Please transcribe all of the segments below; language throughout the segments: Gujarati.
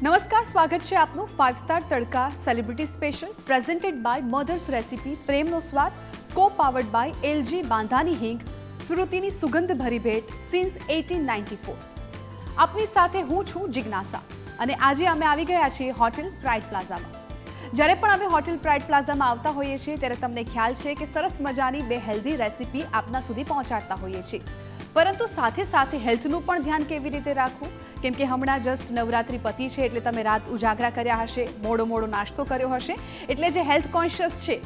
નમસ્કાર, સ્વાગત છે આપનું 5 star tadka celebrity special presented by mother's recipe પ્રેમનો સ્વાદ co powered by LG બાંધાની Hing સ્મૃતિની સુગંધ ભરી ભેટ સિન્સ 1894। આપની સાથે હું છું જિજ્ઞાસા અને આજે અમે આવી ગયા છીએ હોટેલ પ્રાઇડ પ્લાઝામાં। જ્યારે પણ અમે હોટેલ પ્રાઇડ પ્લાઝામાં આવતા હોઈએ છીએ ત્યારે તમને ખ્યાલ છે કે સરસ મજાની બે હેલ્ધી રેસિપી આપના સુધી પહોંચાડતા હોઈએ છીએ, પરંતુ સાથે સાથે હેલ્થનું પણ ધ્યાન કેવી રીતે રાખવું, કેમ કે હમણાં જસ્ટ નવરાત્રિ પતી છે એટલે તમે રાત ઉજાગરા કર્યા હશે, મોડો નાસ્તો કર્યો હશે, એટલે જે હેલ્થ કોન્શિયસ છે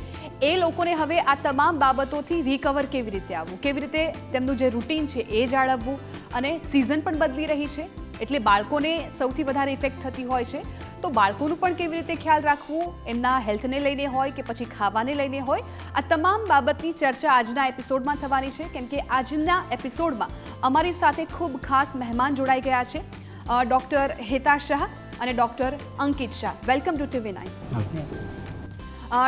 એ લોકોને હવે આ તમામ બાબતોથી રિકવર કેવી રીતે આવવું, કેવી રીતે તેમનું જે રૂટીન છે એ જાળવવું, અને સિઝન પણ બદલી રહી છે એટલે બાળકોને સૌથી વધારે ઇફેક્ટ થતી હોય છે, તો બાળકોનું પણ કેવી રીતે ખ્યાલ રાખવું, એમના હેલ્થને લઈને હોય કે પછી ખાવાને લઈને હોય, આ તમામ બાબતની ચર્ચા આજના એપિસોડમાં થવાની છે, કેમ કે આજના એપિસોડમાં અમારી સાથે ખૂબ ખાસ મહેમાન જોડાઈ ગયા છે, ડૉક્ટર હેતા શાહ અને doctor Ankit Shah. Welcome to TV9।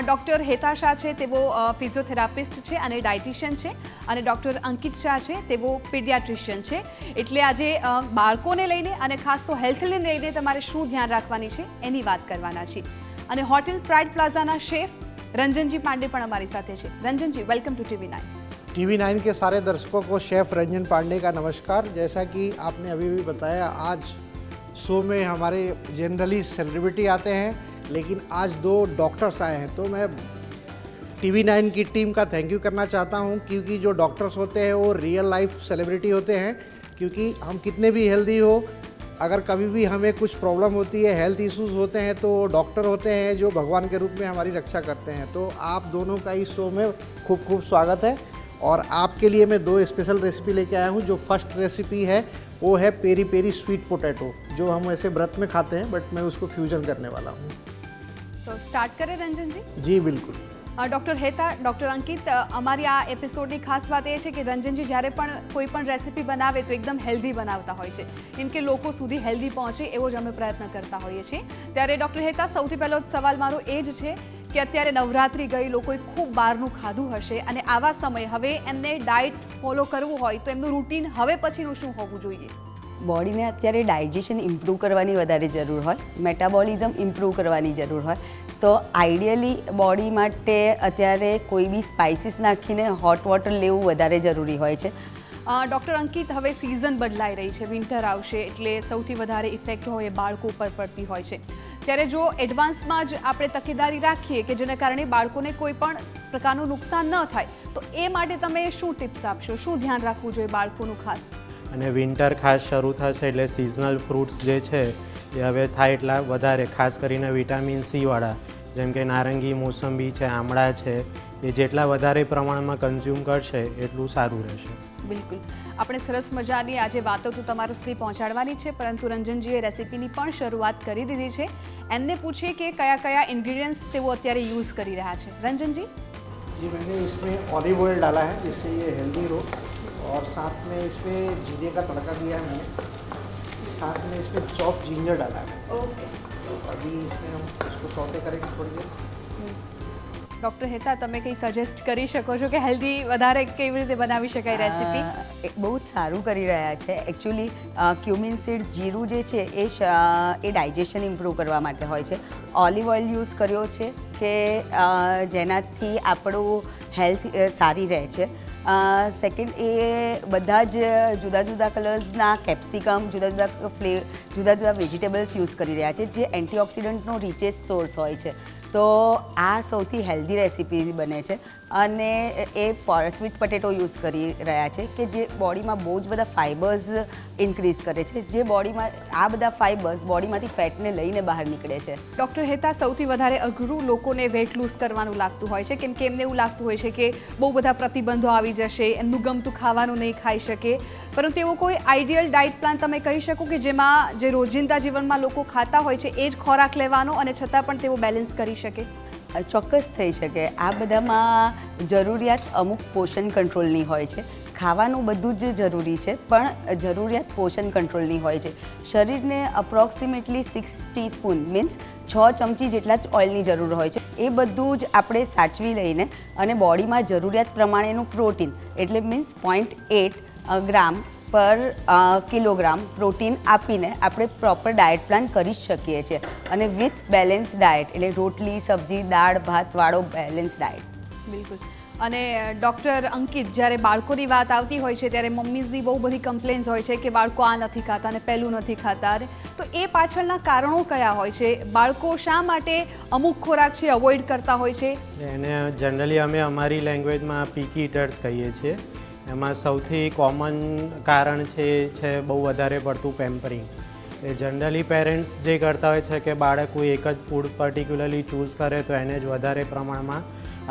Doctor Heta Shah છે તેઓ ફિઝિયોથેરાપિસ્ટ છે અને ડાયટિશિયન છે, અને ડૉક્ટર અંકિત શાહ છે તેઓ પીડિયાટ્રિશિયન છે। એટલે આજે બાળકોને લઈને અને ખાસ તો હેલ્થને લઈને તમારે શું ધ્યાન રાખવાની છે એની વાત કરવાના છીએ। અને હોટેલ પ્રાઇડ પ્લાઝાના શેફ रंजन जी पांडे પણ અમારી સાથે છે। रंजन जी, वेलकम टू TV9। TV9 के सारे दर्शकों को शेफ रंजन पांडे का नमस्कार। जैसा कि आपने अभी भी बताया, आज शो में हमारे जनरली सेलिब्रिटी आते हैं, लेकिन आज दो डॉक्टर्स आए हैं, तो मैं TV9 की टीम का थैंक यू करना चाहता हूं, क्योंकि जो डॉक्टर्स होते हैं वो रियल लाइफ सेलिब्रिटी होते हैं। क्योंकि हम कितने भी हेल्दी हो, अगर कभी भी हमें कुछ प्रॉब्लम होती है, हेल्थ इश्यूज होते हैं, तो डॉक्टर होते हैं जो भगवान के रूप में हमारी रक्षा करते हैं। तो आप दोनों का इस शो में खूब खूब स्वागत है। और आपके लिए मैं दो स्पेशल रेसिपी लेके आया हूँ। जो फर्स्ट रेसिपी है वो है पेरी पेरी स्वीट पोटैटो, जो हम ऐसे व्रत में खाते हैं, बट मैं उसको फ्यूजन करने वाला हूँ। तो स्टार्ट करें रंजन जी? जी बिल्कुल। ડૉક્ટર હેતા, ડૉક્ટર અંકિત, અમારી આ એપિસોડની ખાસ વાત એ છે કે રંજનજી જ્યારે પણ કોઈ પણ રેસિપી બનાવે તો એકદમ હેલ્ધી બનાવતા હોય છે, કેમ કે લોકો સુધી હેલ્ધી પહોંચે એવો જ અમે પ્રયત્ન કરતા હોઈએ છીએ। ત્યારે ડૉક્ટર હેતા, સૌથી પહેલો સવાલ મારો એ જ છે કે અત્યારે નવરાત્રિ ગઈ, લોકોએ ખૂબ બહારનું ખાધું હશે, અને આવા સમયે હવે એમને ડાયટ ફોલો કરવું હોય તો એમનું રૂટીન હવે પછીનું શું હોવું જોઈએ? બોડીને અત્યારે ડાયજેશન ઇમ્પ્રૂવ કરવાની વધારે જરૂર હોય, મેટાબોલિઝમ ઇમ્પ્રૂવ કરવાની જરૂર હોય, તો આઈડિયલી બોડી માટે અત્યારે કોઈ બી સ્પાઇસીસ નાખીને હોટ વોટર લેવું વધારે જરૂરી હોય છે। ડૉક્ટર અંકિત, હવે સિઝન બદલાઈ રહી છે, વિન્ટર આવશે એટલે સૌથી વધારે ઇફેક્ટ હોય એ બાળકો ઉપર પડતી હોય છે, ત્યારે જો એડવાન્સમાં જ આપણે તકેદારી રાખીએ કે જેના કારણે બાળકોને કોઈ પણ પ્રકારનું નુકસાન ન થાય, તો એ માટે તમે શું ટિપ્સ આપશો, શું ધ્યાન રાખવું જોઈએ બાળકોનું ખાસ? અને વિન્ટર ખાસ શરૂ થશે એટલે સિઝનલ ફ્રૂટ્સ જે છે એ હવે થાય એટલા વધારે, ખાસ કરીને વિટામિન સી વાળા, જેમ કે નારંગી, મોસંબી છે, આમળા છે, એ જેટલા વધારે પ્રમાણમાં કન્ઝ્યુમ કરશે એટલું સારું રહેશે। બિલકુલ, આપણે સરસ મજાની આજે વાતો તો તમારા સુધી પહોંચાડવાની છે, પરંતુ રંજનજીએ રેસિપીની પણ શરૂઆત કરી દીધી છે। એમને પૂછીએ કે કયા કયા ઇન્ગ્રીડિયન્ટ્સ તેઓ અત્યારે યુઝ કરી રહ્યા છે। રંજનજી? जी, मैंने इसमें ऑलिव ऑयल डाला है जिससे ये हेल्दी हो, और साथ में इसमें जीरे का तड़का दिया है मैंने, साथ में इसमें चॉप जिंजर डाला है। ओके, तो अभी इसमें हम इसको सौटे करेंगे थोड़ी देर। ડૉક્ટર હેતા, તમે કંઈ સજેસ્ટ કરી શકો છો કે હેલ્ધી વધારે કેવી રીતે બનાવી શકાય રેસિપી? બહુ જ સારું કરી રહ્યા છે। એકચ્યુઅલી ક્યુમિન સીડ, જીરું જે છે એ ડાયજેશન ઇમ્પ્રૂવ કરવા માટે હોય છે। ઓલિવ ઓઇલ યુઝ કર્યો છે કે જેનાથી આપણું હેલ્થ સારી રહે છે। સેકન્ડ, એ બધા જ જુદા જુદા કલર્સના કેપ્સિકમ, જુદા જુદા વેજીટેબલ્સ યુઝ કરી રહ્યા છે, જે એન્ટીઓક્સિડન્ટનો રીચેસ્ટ સોર્સ હોય છે। તો આ સૌથી હેલ્ધી રેસિપી બને છે। અને એ સ્વીટ પટેટો યુઝ કરી રહ્યા છે કે જે બોડીમાં બહુ જ બધા ફાઇબર્સ ઇન્ક્રીઝ કરે છે, જે બોડીમાં આ બધા ફાઇબર્સ બોડીમાંથી ફેટને લઈને બહાર નીકળે છે। ડૉક્ટર હેતા, સૌથી વધારે અઘરું લોકોને વેટ લૂઝ કરવાનું લાગતું હોય છે, કેમ કે એમને એવું લાગતું હોય છે કે બહુ બધા પ્રતિબંધો આવી જશે, એમનું ગમતું ખાવાનું નહીં ખાઈ શકે, પરંતુ એવો કોઈ આઈડિયલ ડાયટ પ્લાન તમે કહી શકો કે જેમાં જે રોજિંદા જીવનમાં લોકો ખાતા હોય છે એ જ ખોરાક લેવાનો અને છતાં પણ તેઓ બેલેન્સ કરી શકે? ચોક્કસ થઈ શકે। આ બધામાં જરૂરિયાત અમુક પોષણ કંટ્રોલની હોય છે। ખાવાનું બધું જ જરૂરી છે, પણ જરૂરિયાત પોષણ કંટ્રોલની હોય છે। શરીરને અપ્રોક્સિમેટલી 6 ટીસ્પૂન મીન્સ 6 ચમચી જેટલા જ ઓઇલની જરૂર હોય છે। એ બધું જ આપણે સાચવી લઈને અને બોડીમાં જરૂરિયાત પ્રમાણેનું પ્રોટીન એટલે મીન્સ 0.8 ગ્રામ પર કિલોગ્રામ પ્રોટીન આપીને આપણે પ્રોપર ડાયટ પ્લાન કરી શકીએ છીએ, અને વિથ બેલેન્સ ડાયટ એટલે રોટલી, સબ્જી, દાળ, ભાતવાળો બેલેન્સ ડાયટ. બિલકુલ. અને ડૉક્ટર અંકિત, જ્યારે બાળકોની વાત આવતી હોય છે ત્યારે મમ્મીઝની બહુ બધી કમ્પ્લેન્સ હોય છે કે બાળકો આ નથી ખાતા અને પહેલું નથી ખાતા, તો એ પાછળના કારણો કયા હોય છે? બાળકો શા માટે અમુક ખોરાક છે અવોઇડ કરતા હોય છે? એને જનરલી અમે અમારી લેંગ્વેજમાં પીકી ઇટર્સ કહીએ છીએ. એમાં સૌથી કોમન કારણ છે બહુ વધારે પડતું પેમ્પરિંગ. એ જનરલી પેરેન્ટ્સ જે કરતા હોય છે કે બાળક કોઈ એક જ ફૂડ પર્ટિક્યુલરલી ચૂઝ કરે તો એને જ વધારે પ્રમાણમાં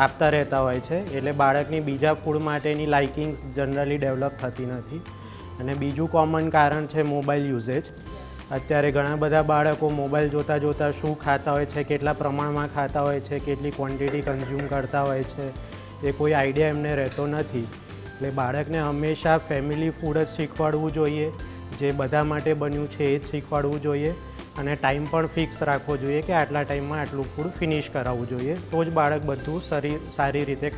આપતા રહેતા હોય છે, એટલે બાળકની બીજા ફૂડ માટેની લાઇકિંગ્સ જનરલી ડેવલપ થતી નથી. અને બીજું કોમન કારણ છે મોબાઈલ યુઝેજ. અત્યારે ઘણા બધા બાળકો મોબાઈલ જોતાં જોતાં શું ખાતા હોય છે, કેટલા પ્રમાણમાં ખાતા હોય છે, કેટલી ક્વોન્ટિટી કન્ઝ્યુમ કરતા હોય છે, એ કોઈ આઈડિયા એમને રહેતો નથી. એટલે બાળકને હંમેશા ફેમિલી ફૂડ જ શીખવાડવું જોઈએ, જે બધા માટે બન્યું છે એ જ શીખવાડવું જોઈએ, અને ટાઈમ પણ ફિક્સ રાખવો જોઈએ કે આટલા ટાઈમમાં આટલું ફૂડ ફિનિશ કરાવવું જોઈએ, તો જ બાળક બધું સારી રીતે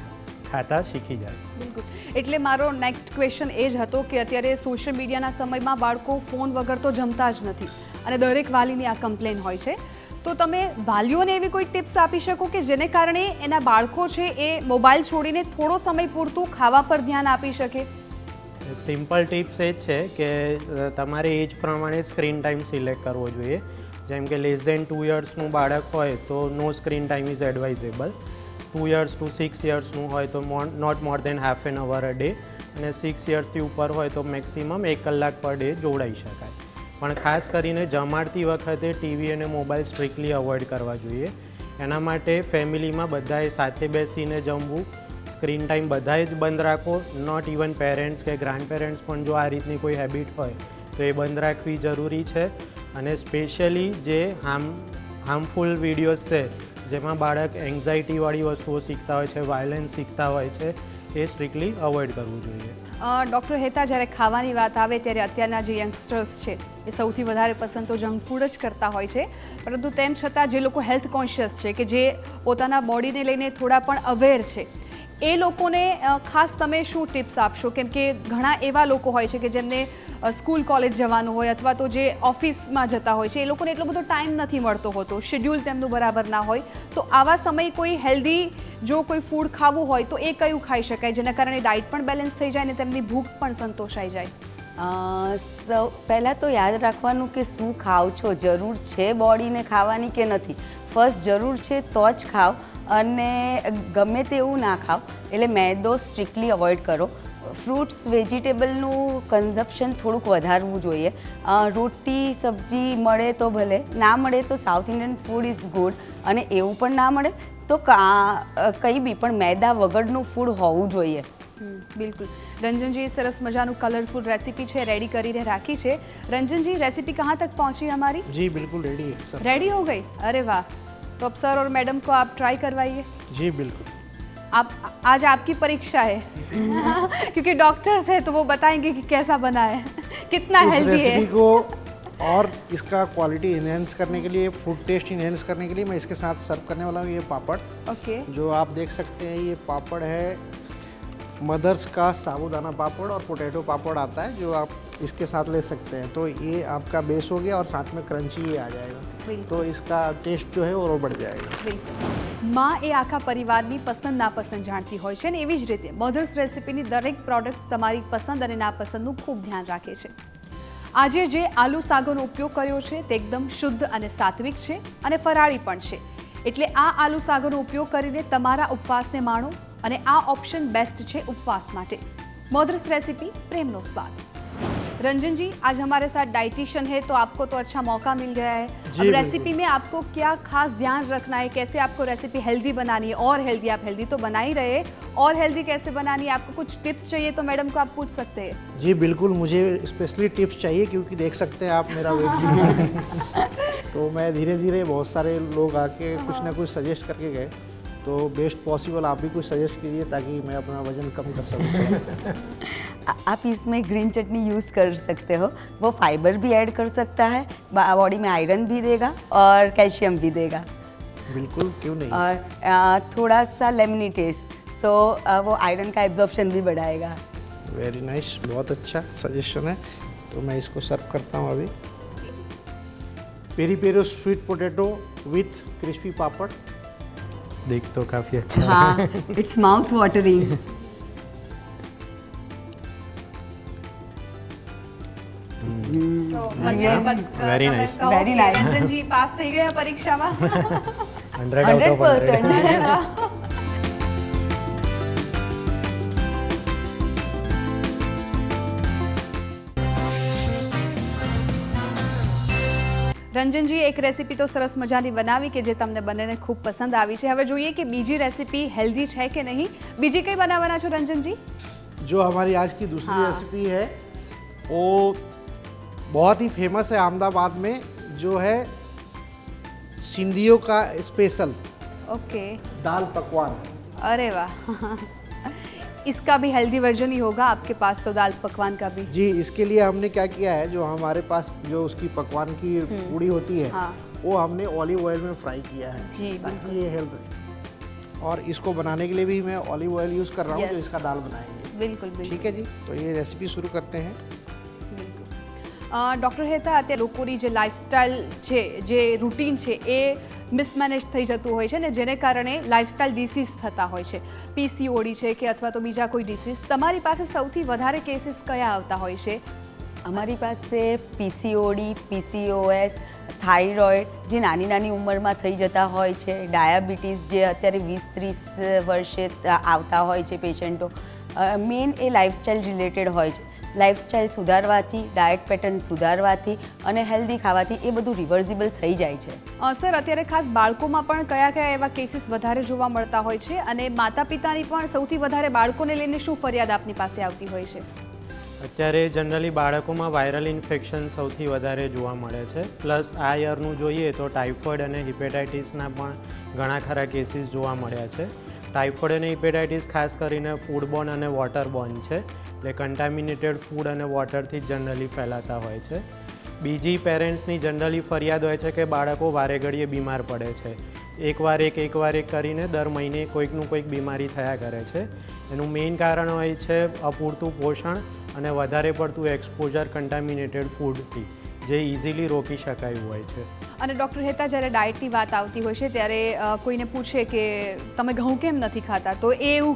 ખાતા શીખી જાય. બિલકુલ. એટલે મારો નેક્સ્ટ ક્વેશ્ચન એ જ હતો કે અત્યારે સોશિયલ મીડિયાના સમયમાં બાળકો ફોન વગર તો જમતા જ નથી, અને દરેક વાલીની આ કમ્પ્લેન હોય છે. તો તમે વાલીઓને એવી કોઈ ટિપ્સ આપી શકો કે જેને કારણે એના બાળકો છે એ મોબાઈલ છોડીને થોડો સમય પૂરતું ખાવા પર ધ્યાન આપી શકે? સિમ્પલ ટિપ્સ એ જ છે કે તમારે એજ પ્રમાણે સ્ક્રીન ટાઈમ સિલેક્ટ કરવો જોઈએ. જેમ કે લેસ દેન 2 યર્સનું બાળક હોય તો no screen time is advisable. 2 years to 6 યર્સનું હોય તો not more than half an hour a day, અને 6 યર્સથી ઉપર હોય તો મેક્સિમમ 1 કલાક પર ડે જોડાઈ શકાય. પણ ખાસ કરીને જમાડતી વખતે ટીવી અને મોબાઈલ સ્ટ્રિક્ટલી અવોઇડ કરવા જોઈએ. એના માટે ફેમિલીમાં બધાએ સાથે બેસીને જમવું, સ્ક્રીન ટાઈમ બધાએ જ બંધ રાખો. નોટ ઇવન પેરેન્ટ્સ કે ગ્રાન્ડ પેરેન્ટ્સ પણ જો આ રીતની કોઈ હેબિટ હોય તો એ બંધ રાખવી જરૂરી છે. અને સ્પેશિયલી જે હાર્મફુલ વિડીયોઝ છે જેમાં બાળક એન્ઝાઇટીવાળી વસ્તુઓ શીખતા હોય છે, વાયલન્સ શીખતા હોય છે, એ સ્ટ્રિક્ટલી અવોઇડ કરવું જોઈએ. ડૉક્ટર હેતા, જ્યારે ખાવાની વાત આવે ત્યારે અત્યારના જે યંગસ્ટર્સ છે એ સૌથી વધારે પસંદ તો જંક ફૂડ જ કરતા હોય છે, પરંતુ તેમ છતાં જે લોકો હેલ્થ કોન્શિયસ છે, કે જે પોતાના બોડીને લઈને થોડા પણ અવેર છે, એ લોકોને ખાસ તમે શું ટિપ્સ આપશો? કેમ કે ઘણા એવા લોકો હોય છે કે જેમને સ્કૂલ કોલેજ જવાનું હોય અથવા તો જે ઓફિસમાં જતા હોય છે, એ લોકોને એટલો બધો ટાઈમ નથી મળતો હોતો, શેડ્યુલ તેમનું બરાબર ના હોય, તો આવા સમયે કોઈ હેલ્ધી જો કોઈ ફૂડ ખાવું હોય તો એ કયું ખાઈ શકાય જેના કારણે ડાયટ પણ બેલેન્સ થઈ જાય અને તેમની ભૂખ પણ સંતોષાઈ જાય? પહેલાં તો યાદ રાખવાનું કે શું ખાવ છો, જરૂર છે બોડીને ખાવાની કે નથી. ફર્સ્ટ જરૂર છે તો જ ખાવ, અને ગમે તેવું ના ખાવ. એટલે મેદો સ્ટ્રિક્ટલી અવોઇડ કરો. ફ્રૂટ્સ, વેજીટેબલનું કન્ઝપ્શન થોડુંક વધારવું જોઈએ. રોટી સબ્જી મળે તો ભલે, ના મળે તો south Indian food is good, અને એવું પણ ના મળે તો કંઈ બી પણ મેદા વગરનું ફૂડ હોવું જોઈએ. બિલકુલ. रंजन સરસ મજાનું કલરફુલ રેસીપી છે રેડી કરીને રાખી છે. रंजन जी, रेसिपी कहाँ तक पहुँची हमारी? जी बिल्कुल रेडी है सर. रेडी हो गई? अरे वाह. तो अब सर और मैडम को आप ट्राई करवाइए. जी बिल्कुल. आप आज आपकी परीक्षा है क्योंकि डॉक्टर्स है तो वो बताएंगे कि कैसा बना है, कितना हेल्दी है. इस रेसिपी को और इसका क्वालिटी इन्हेंस करने के लिए, फूड टेस्ट इन्हेंस करने के लिए मैं इसके साथ सर्व करने वाला हूँ ये पापड़. ओके. जो आप देख सकते हैं ये पापड़ है मदर्स का साबूदाना पापड़ और पोटैटो पापड़ आता है जो आप इसके साथ ले सकते हैं. तो ये आपका बेस हो गया और साथ में क्रंची ये आ जाएगा, तो इसका टेस्ट जो है वो बढ़ जाएगा. બિલકુલ. માં એ આખા પરિવારની પસંદ નાપસંદ જાણતી હોય છે, અને એવી જ રીતે મધર્સ રેસિપીની દરેક પ્રોડક્ટ્સ તમારી પસંદ અને નાપસંદનું ખૂબ ધ્યાન રાખે છે. આજે જે આલુ સાગરનો ઉપયોગ કર્યો છે તે એકદમ શુદ્ધ અને સાત્વિક છે અને ફરાળી પણ છે. એટલે આ આલુ સાગરનો ઉપયોગ કરીને તમારા ઉપવાસને માણો, અને આ ઓપ્શન બેસ્ટ છે उपवास માટે. मदर्स रेसिपी प्रेम नो स्वाद. रंजन जी, आज हमारे साथ डाइटिशियन है तो आपको तो अच्छा मौका मिल गया है. अब रेसिपी में आपको क्या खास ध्यान रखना है, कैसे आपको रेसिपी हेल्दी बनानी है, और हेल्दी, आप हेल्दी तो बना ही रहे, और हेल्दी कैसे बनानी है, आपको कुछ टिप्स चाहिए तो मैडम को आप पूछ सकते हैं. जी बिल्कुल, मुझे स्पेशली टिप्स चाहिए क्योंकि देख सकते हैं आप मेरा वेट तो मैं धीरे धीरे बहुत सारे लोग आके कुछ ना कुछ सजेस्ट करके गए, तो बेस्ट पॉसिबल आप भी कुछ सजेस्ट कीजिए ताकि मैं अपना वजन कम कर सकूँ. आप इसमें ग्रीन चटनी यूज़ कर सकते हो, वो फाइबर भी ऐड कर सकता है, बॉडी में आयरन भी देगा और कैल्शियम भी देगा. बिल्कुल, क्यों नहीं. और थोड़ा सा लेमनी टेस्ट, सो वो आयरन का एब्जॉर्प्शन भी बढ़ाएगा. वेरी नाइस, बहुत अच्छा सजेशन है। तो मैं इसको सर्व करता हूँ अभी। Peri peri sweet potato with crispy papad. देख तो काफ़ी अच्छा है। हाँ, it's mouth watering. Very nice. Very nice. Ranjan ji પાસ થઈ ગયા પરીક્ષામાં? 100 out of 100. 100%. રંજનજી એક રેસીપી તો સરસ મજાની બનાવી કે જે તમને બંનેને ખૂબ પસંદ આવી છે. હવે જોઈએ કે બીજી રેસીપી હેલ્ધી છે કે નહીં. બીજી કઈ બનાવવાના છો રંજનજી? जो हमारी आज की दूसरी हाँ। रेसिपी है वो बहुत ही फेमस है अहमदाबाद में, जो है सिंधियों का स्पेशल ओके, दाल पकवान। अरे वाह इसका भी हेल्दी वर्जन ही होगा आपके पास तो, दाल पकवान का भी? जी, इसके लिए हमने क्या किया है, जो हमारे पास जो उसकी पकवान की पूड़ी होती है, हाँ। वो हमने ऑलिव ऑयल में फ्राई किया है जी, ताकि ये हेल्थ रहे। और इसको बनाने के लिए भी मैं ऑलिव ऑयल यूज़ कर रहा हूँ, Yes. जो इसका दाल बनाएंगे। બિલકુલ બિલકુલ ठीक है जी, तो ये रेसिपी शुरू करते हैं। ડૉક્ટર હેતા, અત્યારે લોકોની જે લાઇફસ્ટાઇલ છે, જે રૂટીન છે, એ મિસમેનેજ થઈ જતું હોય છે ને, જેને કારણે લાઇફસ્ટાઇલ ડિસીઝ થતા હોય છે. પીસીઓડી છે કે અથવા તો બીજા કોઈ ડિસીઝ. તમારી પાસે સૌથી વધારે કેસીસ કયા આવતા હોય છે? અમારી પાસે પીસીઓડી, પીસીઓએસ, થાઇરોઇડ જે નાની નાની ઉંમરમાં થઈ જતા હોય છે, ડાયાબિટીસ જે અત્યારે 20-30 વર્ષે આવતા હોય છે પેશન્ટો. મેઇન એ લાઇફસ્ટાઇલ રિલેટેડ હોય છે. લાઇફસ્ટાઇલ સુધારવાથી, ડાયટ પેટર્ન સુધારવાથી અને હેલ્ધી ખાવાથી એ બધું રિવર્સિબલ થઈ જાય છે. સર, અત્યારે ખાસ બાળકોમાં પણ કયા કયા એવા કેસીસ વધારે જોવા મળતા હોય છે, અને માતા પિતાની પણ સૌથી વધારે બાળકોને લઈને શું ફરિયાદ આપની પાસે આવતી હોય છે? અત્યારે જનરલી બાળકોમાં વાયરલ ઇન્ફેક્શન સૌથી વધારે જોવા મળે છે. પ્લસ આ યરનું જોઈએ તો ટાઇફોઇડ અને હિપેટાઇટિસના પણ ઘણા ખરા કેસીસ જોવા મળ્યા છે. ટાઇફોઇડ અને હિપેટાઇટિસ ખાસ કરીને ફૂડબોર્ન અને વોટરબોર્ન છે, એટલે કન્ટામિનેટેડ ફૂડ અને વોટરથી જ જનરલી ફેલાતા હોય છે. બીજી પેરેન્ટ્સની જનરલી ફરિયાદ હોય છે કે બાળકો વારે ઘડીએ બીમાર પડે છે. એકવાર એક કરીને દર મહિને કોઈકનું કોઈક બીમારી થયા કરે છે. એનું મેઇન કારણ હોય છે અપૂરતું પોષણ અને વધારે પડતું એક્સપોઝર કન્ટામિનેટેડ ફૂડથી, જે ઇઝીલી રોકી શકાયું હોય છે. અને ડૉક્ટર હેતા, જ્યારે ડાયટની વાત આવતી હોય છે ત્યારે કોઈને પૂછે કે તમે ઘઉં કેમ નથી ખાતા, તો એ એવું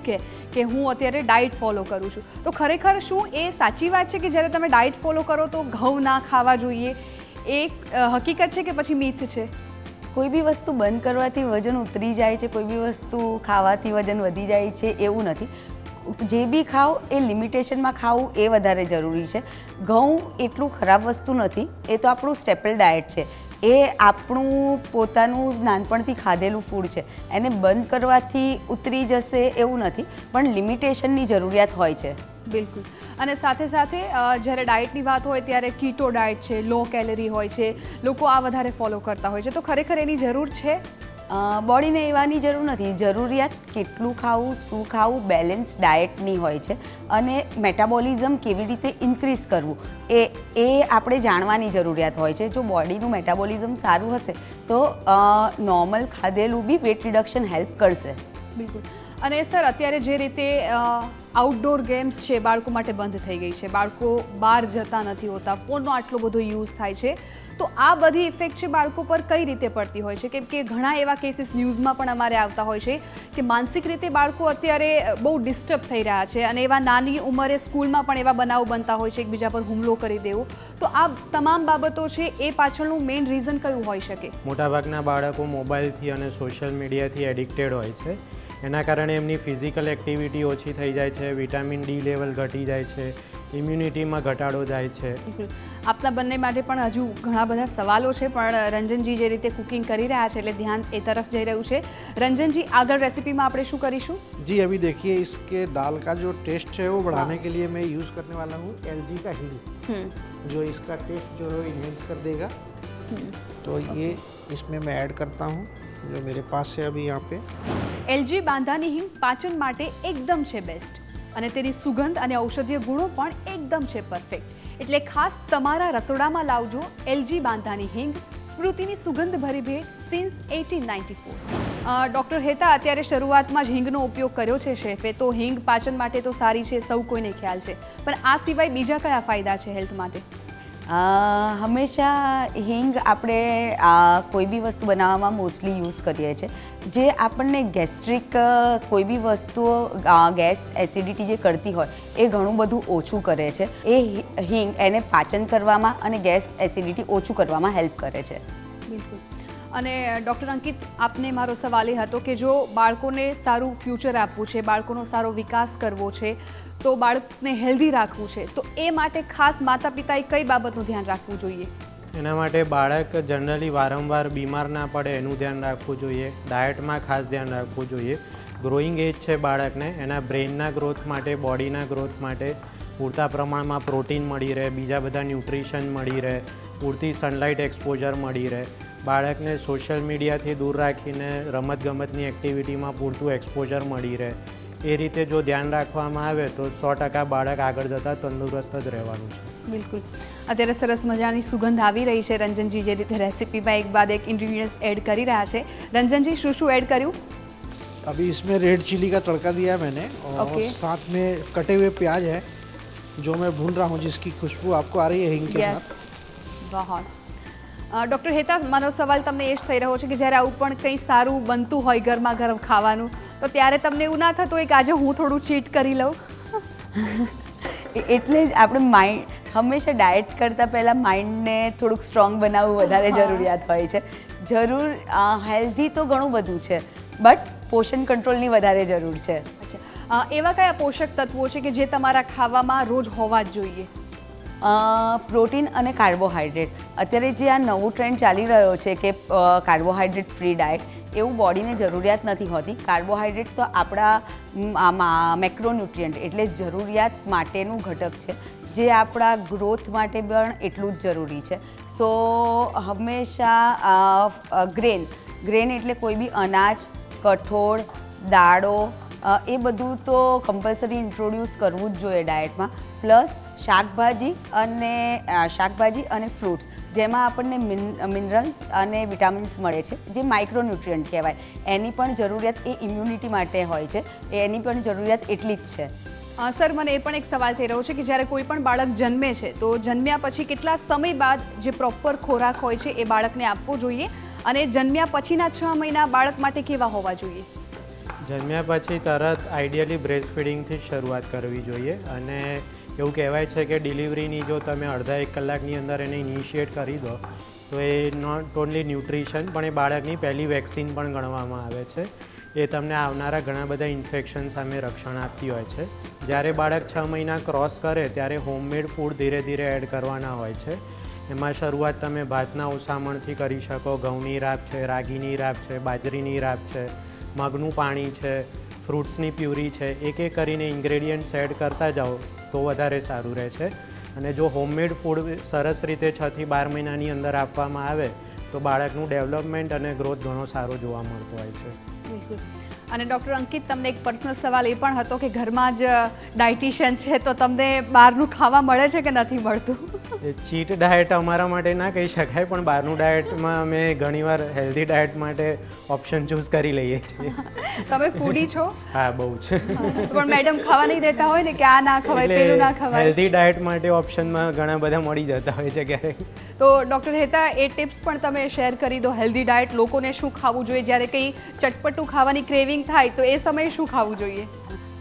કે હું અત્યારે ડાયટ ફોલો કરું છું. તો ખરેખર શું એ સાચી વાત છે કે જ્યારે તમે ડાયટ ફોલો કરો તો ઘઉં ના ખાવા જોઈએ? એ હકીકત છે કે પછી મિથ છે? કોઈ બી વસ્તુ બંધ કરવાથી વજન ઉતરી જાય છે, કોઈ બી વસ્તુ ખાવાથી વજન વધી જાય છે એવું નથી. જે બી ખાઓ એ લિમિટેશનમાં ખાવું એ વધારે જરૂરી છે. ઘઉં એટલું ખરાબ વસ્તુ નથી, એ તો આપણું સ્ટેપલ ડાયટ છે. એ આપણું પોતાનું નાનપણથી ખાધેલું ફૂડ છે. એને બંધ કરવાથી ઉતરી જશે એવું નથી, પણ લિમિટેશનની જરૂરિયાત હોય છે. બિલકુલ. અને સાથે સાથે જ્યારે ડાયટની વાત હોય ત્યારે કીટો ડાયટ છે, લો કેલરી હોય છે, લોકો આ વધારે ફોલો કરતા હોય છે. તો ખરેખર એની જરૂર છે? બોડીને એવાની જરૂર નથી. જરૂરિયાત કેટલું ખાવું, શું ખાવું, બેલેન્સ ડાયટની હોય છે. અને મેટાબોલિઝમ કેવી રીતે ઇન્ક્રીઝ કરવું એ આપણે જાણવાની જરૂરિયાત હોય છે. જો બોડીનું મેટાબોલિઝમ સારું હશે તો નોર્મલ ખાધેલું બી વેટ રિડક્શન હેલ્પ કરશે. બિલકુલ. અને સર, અત્યારે જે રીતે આઉટડોર ગેમ્સ છે બાળકો માટે બંધ થઈ ગઈ છે, બાળકો બહાર જતા નથી હોતા, ફોનનો આટલો બધો યુઝ થાય છે, તો આ બધી ઇફેક્ટ છે બાળકો પર કઈ રીતે પડતી હોય છે? કેમ કે ઘણા એવા કેસીસ ન્યૂઝમાં પણ અમારે આવતા હોય છે કે માનસિક રીતે બાળકો અત્યારે બહુ ડિસ્ટર્બ થઈ રહ્યા છે, અને એવા નાની ઉંમરે સ્કૂલમાં પણ એવા બનાવ બનતા હોય છે, એકબીજા પર હુમલો કરી દેવું. તો આ તમામ બાબતો છે, એ પાછળનું મેઇન રીઝન કયું હોઈ શકે? મોટાભાગના બાળકો મોબાઈલથી અને સોશિયલ મીડિયાથી એડિક્ટેડ હોય છે. એના કારણે એમની ફિઝિકલ એક્ટિવિટી ઓછી થઈ જાય છે, વિટામિન ડી લેવલ ઘટી જાય છે, ઇમ્યુનિટીમાં ઘટાડો જાય છે. આપના બંને માટે પણ હજુ ઘણા બધા સવાલો છે, પણ રંજનજી જે રીતે કુકિંગ કરી રહ્યા છે એટલે ધ્યાન એ તરફ જઈ રહ્યું છે. રંજનજી, આગળ રેसिपीમાં આપણે શું કરીશું? जी, अभी देखिए इसके दाल का जो टेस्ट है वो बढ़ाने के लिए मैं यूज़ करने वाला हूँ एलजी का हींग, जो इसका टेस्ट जो है इन्हेंस कर देगा. तो ये इसमें मैं ऐड करता हूँ, जो मेरे पास है अभी यहाँ पे. એલજી બાંધાની હિંગ પાચન માટે એકદમ છે બેસ્ટ, અને તેની સુગંધ અને ઔષધીય ગુણો પણ એકદમ છે પરફેક્ટ. એટલે ખાસ તમારા રસોડામાં લાવજો એલજી બાંધાની હિંગ. સ્મૃતિની સુગંધભરી ભેટ સિન્સ 1894. ડૉક્ટર હેતા, અત્યારે શરૂઆતમાં જ હિંગનો ઉપયોગ કર્યો છે શેફે, તો હિંગ પાચન માટે તો સારી છે, સૌ કોઈને ખ્યાલ છે, પણ આ સિવાય બીજા કયા ફાયદા છે હેલ્થ માટે? હંમેશા હિંગ આપણે કોઈ બી વસ્તુ બનાવવામાં મોસ્ટલી યુઝ કરીએ છીએ, જે આપણને ગેસ્ટ્રિક કોઈ બી વસ્તુઓ ગેસ એસિડિટી જે કરતી હોય એ ઘણું બધું ઓછું કરે છે. એ હિંગ એને પાચન કરવામાં અને ગેસ એસિડિટી ઓછું કરવામાં હેલ્પ કરે છે. બિલકુલ. અને ડૉક્ટર અંકિત, આપને મારો સવાલ એ હતો કે જો બાળકોને સારું ફ્યુચર આપવું છે, બાળકોનો સારો વિકાસ કરવો છે, તો બાળકને હેલ્ધી રાખવું છે, તો એ માટે ખાસ માતા પિતાએ કઈ બાબતનું ધ્યાન રાખવું જોઈએ? એના માટે બાળક જનરલી વારંવાર બીમાર ના પડે એનું ધ્યાન રાખવું જોઈએ. ડાયટમાં ખાસ ધ્યાન રાખવું જોઈએ. ગ્રોઈંગ એજ છે બાળકને, એના બ્રેઇનના ગ્રોથ માટે, બોડીના ગ્રોથ માટે પૂરતા પ્રમાણમાં પ્રોટીન મળી રહે, બીજા બધા ન્યુટ્રિશન મળી રહે, પૂરતી સનલાઇટ એક્સપોઝર મળી રહે, બાળકને સોશિયલ મીડિયાથી દૂર રાખીને રમતગમતની એક્ટિવિટીમાં પૂરતું એક્સપોઝર મળી રહે. એ રીતે જો ધ્યાન રાખવામાં આવે તો 100% બાળક આગળ જતાં તંદુરસ્ત જ રહેવાનું છે. બિલકુલ. અત્યારે સરસ મજાની સુગંધ આવી રહી છે. રંજનજી જે રીતે રેસિપીમાં એક બાદ એક ઇન્ગ્રીડિયન્ટ્સ એડ કરી રહ્યા છે, રંજનજી શું શું એડ કર્યું? अभी इसमें रेड चिली का तड़का दिया है मैंने और Okay. साथ में कटे हुए प्याज है जो मैं भून रहा हूँ, जिसकी खुशबू आपको आ रही है हिंग के યસ, साथ. બહોત. ડૉક્ટર હેતા, મારો સવાલ તમને એ જ થઈ રહ્યો છે કે જ્યારે આવું પણ કંઈ સારું બનતું હોય ગરમા ગરમ ખાવાનું, તો ત્યારે તમને એવું ના થતું હોય કે આજે હું થોડું ચીટ કરી લઉં? એટલે જ આપણે માઇન્ડ હંમેશા ડાયટ કરતાં પહેલાં માઇન્ડને થોડુંક સ્ટ્રોંગ બનાવવું વધારે જરૂરિયાત હોય છે. જરૂર હેલ્ધી તો ઘણું બધું છે, બટ પોષણ કંટ્રોલની વધારે જરૂર છે. અચ્છા, એવા કયા પોષક તત્વો છે કે જે તમારા ખાવામાં રોજ હોવા જ જોઈએ? પ્રોટીન અને કાર્બોહાઈડ્રેટ. અત્યારે જે આ નવું ટ્રેન્ડ ચાલી રહ્યો છે કે કાર્બોહાઈડ્રેટ ફ્રી ડાયટ, એવું બોડીને જરૂરિયાત નથી હોતી. કાર્બોહાઈડ્રેટ તો આપણા મેક્રોન્યુટ્રિયન્ટ એટલે જરૂરિયાત માટેનું ઘટક છે, જે આપણા ગ્રોથ માટે પણ એટલું જ જરૂરી છે. સો હંમેશા ગ્રેન એટલે કોઈ બી અનાજ, કઠોળ, દાળો, એ બધું તો કમ્પલસરી ઇન્ટ્રોડ્યુસ કરવું જ જોઈએ ડાયટમાં. પ્લસ શાકભાજી અને ફ્રૂટ્સ, જેમાં આપણને મિનરલ્સ અને વિટામિન્સ મળે છે, જે માઇક્રોન્યુટ્રિયન્ટ કહેવાય. એની પણ જરૂરિયાત એ ઇમ્યુનિટી માટે હોય છે, એની પણ જરૂરિયાત એટલી જ છે. સર, મને એ પણ એક સવાલ થઈ રહ્યો છે કે જ્યારે કોઈ પણ બાળક જન્મે છે તો જન્મ્યા પછી કેટલા સમય બાદ જે પ્રોપર ખોરાક હોય છે એ બાળકને આપવો જોઈએ, અને જન્મ્યા પછીના 6 મહિના બાળક માટે કેવા હોવા જોઈએ? જન્મ્યા પછી તરત આઈડિયલી બ્રેસ્ટ ફીડિંગથી જ શરૂઆત કરવી જોઈએ. અને એવું કહેવાય છે કે ડિલિવરીની જો તમે અડધા 1 કલાકની અંદર એને ઇનિશિએટ કરી દો તો એ નોટ ઓનલી ન્યુટ્રિશન પણ એ બાળકની પહેલી વેક્સિન પણ ગણવામાં આવે છે. એ તમને આવનારા ઘણા બધા ઇન્ફેક્શન સામે રક્ષણ આપતી હોય છે. જ્યારે બાળક 6 મહિના ક્રોસ કરે ત્યારે હોમમેડ ફૂડ ધીરે ધીરે એડ કરવાના હોય છે. એમાં શરૂઆત તમે ભાતના ઓસામણથી કરી શકો, ઘઉંની રાબ છે, રાગીની રાબ છે, બાજરીની રાબ છે, મગનું પાણી છે, ફ્રૂટ્સની પ્યુરી છે, એક એક કરીને ઇન્ગ્રેડિયન્ટ્સ એડ કરતા જાઓ તો વધારે સારું રહે છે. અને જો હોમમેડ ફૂડ સરસ રીતે 6 થી 12 મહિનાની અંદર આપવામાં આવે તો બાળકનું ડેવલપમેન્ટ અને ગ્રોથ ઘણો સારો જોવા મળતો હોય છે. બિલકુલ. અને ડૉક્ટર અંકિત, તમને એક પર્સનલ સવાલ એ પણ હતો કે ઘરમાં જ ડાયટિશિયન છે, તો તમને બહારનું ખાવા મળે છે કે નથી મળતું? એ ચીટ ડાયટ અમારા માટે ના કહી શકાય, પણ બહારનું ડાયટમાં અમે ઘણીવાર હેલ્ધી ડાયટ માટે ઓપ્શન ચૂઝ કરી લઈએ છીએ. તમે ફૂડી છો? હા, બહુ છે. પણ મેડમ ખાવા નહીં દેતા હોય ને કે આ ના ખવાય, પેલું ના ખવાય? હેલ્ધી ડાયટ માટે ઓપ્શનમાં ઘણા બધા મળી જતા હોય છે ક્યારેક. તો ડૉક્ટર હેતા, એ ટિપ્સ પણ તમે શેર કરી દો. હેલ્ધી ડાયટ લોકોને શું ખાવું જોઈએ, જ્યારે કંઈ ચટપટું ખાવાની ક્રેવિંગ થાય તો એ સમયે શું ખાવું જોઈએ?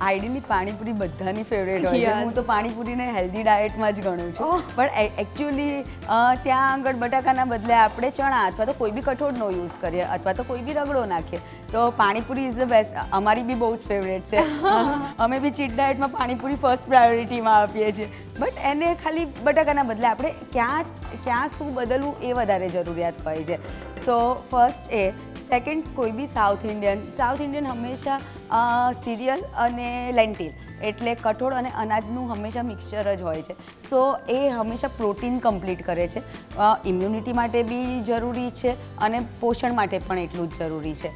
આઈડિયલી પાણીપુરી બધાની ફેવરેટ હોય છે. Yes. હું તો પાણીપુરીને હેલ્ધી ડાયટમાં જ ગણું છું. પણ એકચ્યુઅલી ત્યાં આગળ બટાકાના બદલે આપણે ચણા અથવા તો કોઈ બી કઠોળનો યુઝ કરીએ અથવા તો કોઈ બી રગડો નાખીએ તો પાણીપુરી ઇઝ ધ બેસ્ટ. અમારી બી બહુ જ ફેવરેટ છે. અમે બી ચીટ ડાયટમાં પાણીપુરી ફર્સ્ટ પ્રાયોરિટીમાં આપીએ છીએ. બટ એને ખાલી બટાકાના બદલે આપણે ક્યાં શું બદલવું એ વધારે જરૂરિયાત હોય છે. સો ફર્સ્ટ એ. સેકન્ડ, કોઈ બી સાઉથ ઇન્ડિયન હંમેશા સિરિયલ અને લેન્ટિલ એટલે કઠોળ અને અનાજનું હંમેશા મિક્સચર જ હોય છે. સો એ હંમેશા પ્રોટીન કમ્પ્લીટ કરે છે, ઇમ્યુનિટી માટે બી જરૂરી છે અને પોષણ માટે પણ એટલું જ જરૂરી છે.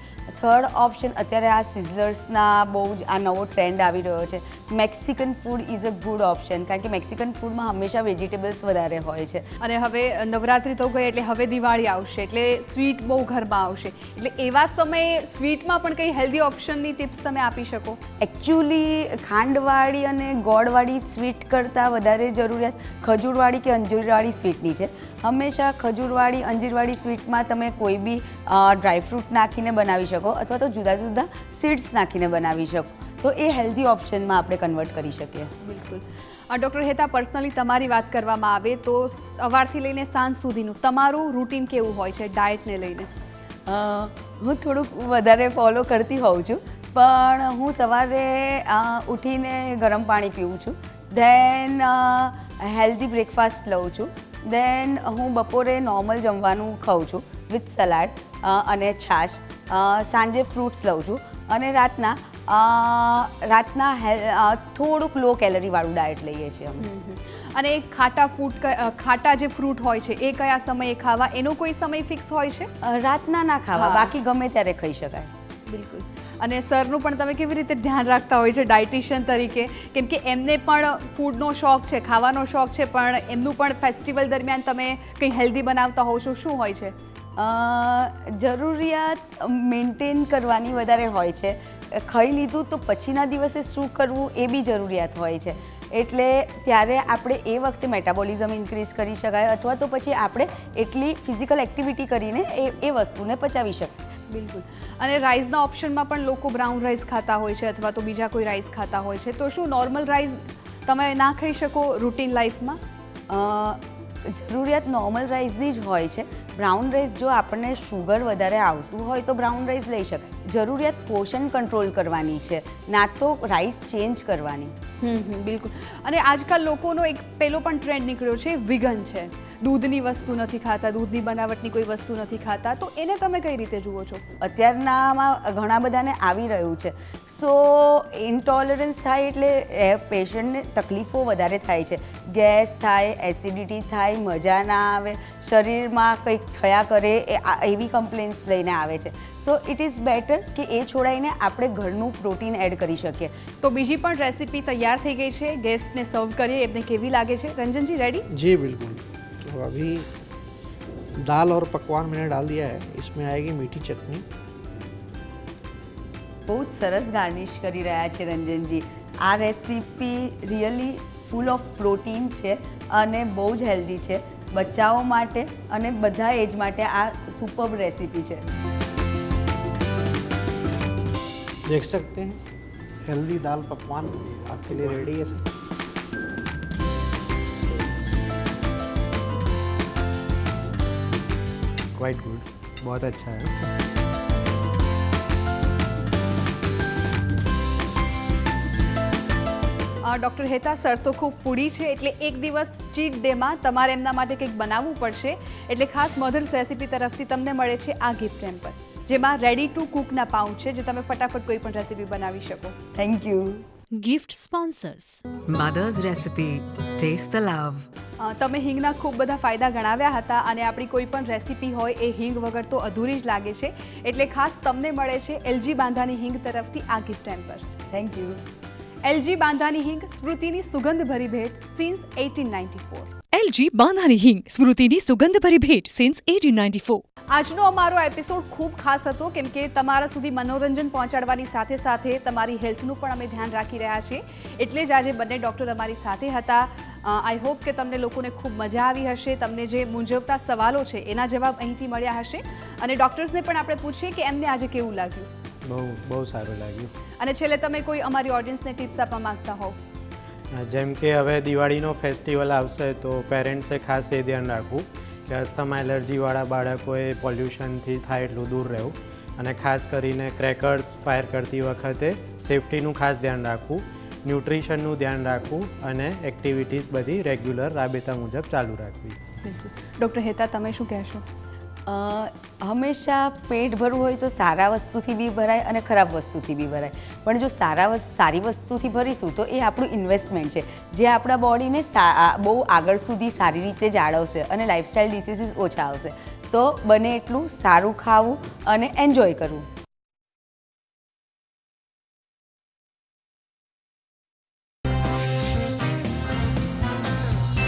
થર્ડ ઓપ્શન અત્યારે આ સિઝલર્સના બહુ જ આ નવો ટ્રેન્ડ આવી રહ્યો છે. Mexican food is a good option, કારણ કે મેક્સિકન ફૂડમાં હંમેશા વેજીટેબલ્સ વધારે હોય છે. અને હવે નવરાત્રિ તો ગઈ એટલે હવે દિવાળી આવશે, એટલે સ્વીટ બહુ ઘરમાં આવશે, એટલે એવા સમયે સ્વીટમાં પણ કંઈ હેલ્ધી ઓપ્શનની ટિપ્સ તમે આપી શકો? એકચ્યુઅલી ખાંડવાળી અને ગોળવાળી સ્વીટ કરતાં વધારે જરૂરિયાત ખજૂરવાળી કે અંજીરવાળી સ્વીટની છે. હંમેશા ખજૂરવાળી અંજીરવાળી સ્વીટમાં તમે કોઈ બી ડ્રાયફ્રૂટ નાખીને બનાવી શકો અથવા તો જુદા જુદા સીડ્સ નાખીને બનાવી શકો, તો એ હેલ્ધી ઓપ્શનમાં આપણે કન્વર્ટ કરી શકીએ. બિલકુલ. ડૉક્ટર હેતા, પર્સનલી તમારી વાત કરવામાં આવે તો સવારથી લઈને સાંજ સુધીનું તમારું રૂટીન કેવું હોય છે ડાયટને લઈને? હું થોડુંક વધારે ફોલો કરતી હોઉં છું, પણ હું સવારે ઉઠીને ગરમ પાણી પીવું છું, ધેન હેલ્ધી બ્રેકફાસ્ટ લઉં છું, દેન હું બપોરે નોર્મલ જમવાનું ખાઉં છું વિથ સલાડ અને છાશ, સાંજે ફ્રૂટ્સ લઉં છું અને રાતના થોડુંક લો કેલરીવાળું ડાયટ લઈએ છીએ અમે. અને ખાટા જે ફ્રૂટ હોય છે એ કયા સમયે ખાવા, એનો કોઈ સમય ફિક્સ હોય છે? રાતના ના ખાવા, બાકી ગમે ત્યારે ખાઈ શકાય. બિલકુલ. અને સરનું પણ તમે કેવી રીતે ધ્યાન રાખતા હોય છે ડાયટિશિયન તરીકે, કેમ કે એમને પણ ફૂડનો શોખ છે, ખાવાનો શોખ છે, પણ એમનું પણ ફેસ્ટિવલ દરમિયાન તમે કંઈ હેલ્ધી બનાવતા હોવ છો, શું હોય છે? જરૂરિયાત મેન્ટેન કરવાની વધારે હોય છે. ખાઈ લીધું તો પછીના દિવસે શું કરવું એ બી જરૂરિયાત હોય છે, એટલે ત્યારે આપણે એ વખતે મેટાબોલિઝમ ઇન્ક્રીઝ કરી શકાય અથવા તો પછી આપણે એટલી ફિઝિકલ એક્ટિવિટી કરીને એ વસ્તુને પચાવી શકીએ. બિલકુલ. અને રાઈસના ઓપ્શનમાં પણ લોકો બ્રાઉન રાઈસ ખાતા હોય છે અથવા તો બીજા કોઈ રાઈસ ખાતા હોય છે, તો શું નોર્મલ રાઈસ તમે ના ખાઈ શકો રૂટીન લાઈફમાં? જરૂરિયાત નોર્મલ રાઈસની જ હોય છે. બ્રાઉન રાઈસ જો આપણને શુગર વધારે આવતું હોય તો બ્રાઉન રાઈસ લઈ શકાય. જરૂરિયાત પોષણ કંટ્રોલ કરવાની છે, ના તો રાઈસ ચેન્જ કરવાની. બિલકુલ. અને આજકાલ લોકોનો એક પેલો પણ ટ્રેન્ડ નીકળ્યો છે, વિગન છે, દૂધની વસ્તુ નથી ખાતા, દૂધની બનાવટની કોઈ વસ્તુ નથી ખાતા, તો એને તમે કઈ રીતે જુઓ છો? અત્યારનામાં ઘણા બધાને આવી રહ્યું છે. સો ઇન્ટોલરન્સ થાય એટલે પેશન્ટને તકલીફો વધારે થાય છે, ગેસ થાય, એસિડિટી થાય, મજા ના આવે, શરીરમાં કંઈક થયા કરે, એવી કમ્પ્લેન્ટ્સ લઈને આવે છે. સો ઇટ ઇઝ બેટર કે એ છોડાઈને આપણે ઘરનું પ્રોટીન એડ કરી શકીએ. તો બીજી પણ રેસીપી તૈયાર થઈ ગઈ છે, ગેસ્ટને સર્વ કરીએ, એમને કેવી લાગે છે? રંजनजी रेडी? जी बिल्कुल. तो अभी दाल और पकवान मैंने डाल दिया है, इसमें आएगी मीठी चटनी. બહુ જ સરસ ગાર્નિશ કરી રહ્યા છે રંજનજી. આ recipe really full of protein છે અને બહુ જ હેલ્ધી છે બચ્ચાઓ માટે અને બધા એજ માટે. આ સુપર્બ રેસીપી છે. देख सकते हैं हेल्दी दाल पकवान आपके लिए रेडी है सर. क्वाइट गुड, बहुत अच्छा है. ડૉક્ટર હેતા, સર તો ખૂબ ફૂડી છે, એટલે એક દિવસ ચીટ ડેમાં તમારે એમના માટે કંઈક બનાવવું પડશે, એટલે ખાસ મધર્સ રેસીપી તરફથી તમને મળે છે આ ગિફ્ટ હેમ્પર, જેમાં રેડી ટુ કુકના પાઉચ છે, જે તમે ફટાફટ કોઈ પણ રેસીપી બનાવી શકો. Thank you. Gift sponsors Mother's Recipe. Taste the love. તમે હિંગના ખૂબ બધા ફાયદા ગણાવ્યા હતા અને આપણી કોઈ પણ રેસીપી હોય એ હિંગ વગર તો અધૂરી જ લાગે છે, એટલે ખાસ તમને મળે છે એલજી બાંધાની હિંગ તરફથી આ gift hamper. Thank you. LG Bandhani Hing, સ્મૃતિની સુગંધભરી ભેટ સિન્સ 1894. LG બાંધાની હિંગ સ્મૃતિની સુગંધભરી ભેટ સિન્સ 1894. આજનો અમારો એપિસોડ ખૂબ ખાસ હતો, કેમ કે તમારા સુધી મનોરંજન પહોંચાડવાની સાથે સાથે તમારી હેલ્થનું પણ અમે ધ્યાન રાખી રહ્યા છીએ, એટલે જ આજે બંને ડૉક્ટર અમારી સાથે હતા. આઈ હોપ કે તમને લોકોને ખૂબ મજા આવી હશે, તમને જે મૂંઝવતા સવાલો છે એના જવાબ અહીંથી મળ્યા હશે, અને ડૉક્ટર્સને પણ આપણે પૂછીએ કે એમને આજે કેવું લાગ્યું. બહુ સારું લાગ્યું. અને છેલ્લે તમે કોઈ અમારી ઓડિયન્સને ટિપ્સ આપવા માંગતા હોવ? જેમ કે હવે દિવાળીનો ફેસ્ટિવલ આવશે તો પેરેન્ટ્સે ખાસ એ ધ્યાન રાખવું કે અસ્થમા એલર્જીવાળા બાળકોએ પોલ્યુશનથી થાય એટલું દૂર રહેવું, અને ખાસ કરીને ક્રેકર્સ ફાયર કરતી વખતે સેફટીનું ખાસ ધ્યાન રાખવું, ન્યુટ્રિશનનું ધ્યાન રાખવું અને એક્ટિવિટીઝ બધી રેગ્યુલર રાબેતા મુજબ ચાલુ રાખવી. બિલકુલ. ડૉક્ટર હેતા, તમે શું કહેશો? હંમેશા પેટ ભરવું હોય તો સારા વસ્તુથી બી ભરાય અને ખરાબ વસ્તુથી બી ભરાય, પણ જો સારી વસ્તુથી ભરીશું તો એ આપણું ઇન્વેસ્ટમેન્ટ છે, જે આપણા બોડીને બહુ આગળ સુધી સારી રીતે જાળવશે અને લાઇફસ્ટાઇલ ડિસીઝીસ ઓછા આવશે. તો બને એટલું સારું ખાવું અને એન્જોય કરવું.